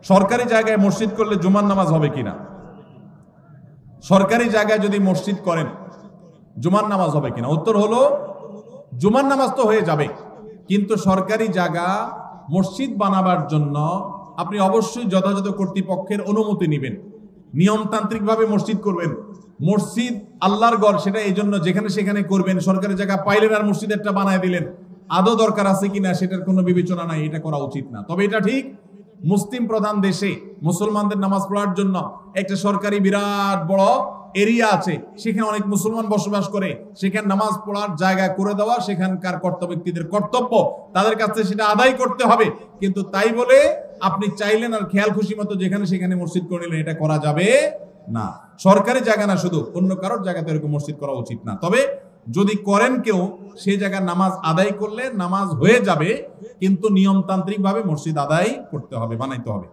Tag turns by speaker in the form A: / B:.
A: সরকারি জায়গায় মসজিদ করলে জুমার নামাজ হবে কিনা? সরকারি জায়গায় যদি মসজিদ করেন জুমার নামাজ হবে কিনা? উত্তর হলো জুমার নামাজ তো হয়ে যাবে, কিন্তু সরকারি জায়গা মসজিদ বানাবার জন্য আপনি অবশ্যই যথাযথ কর্তৃপক্ষের অনুমতি নেবেন, নিয়মতান্ত্রিকভাবে মসজিদ করবেন। মসজিদ আল্লাহর ঘর, সেটা এই জন্য যেখানে সেখানে করবেন। সরকারি জায়গা পাইলেন আর মসজিদ একটা বানায় দিলেন, আদৌ দরকার আছে কিনা সেটার কোনো বিবেচনা নাই, এটা করা উচিত না। তবে এটা ঠিক, মুসলিম প্রধান দেশে মুসলমানদের নামাজ পড়ার জন্য একটা সরকারি বিরাট বড় এরিয়া আছে, সেখানে অনেক মুসলমান বসবাস করে, সেখানে নামাজ পড়ার জায়গা করে দেওয়া সেখানকার কর্তব্য ব্যক্তিদের কর্তব্য, তাদের কাছে সেটা আদায় করতে হবে। কিন্তু তাই বলে আপনি চাইলেন আর খেয়াল খুশি মতো যেখানে সেখানে মসজিদ করে নিলেন, এটা করা যাবে না। সরকারি জায়গা না, শুধু অন্য কারোর জায়গাতে এরকম মসজিদ করা উচিত না। তবে যদি করেন কেউ, সেই জায়গায় নামাজ আদায় করলে নামাজ হয়ে যাবে, কিন্তু নিয়মতান্ত্রিক ভাবে মসজিদ আদায় করতে হবে, বানাইতে হবে।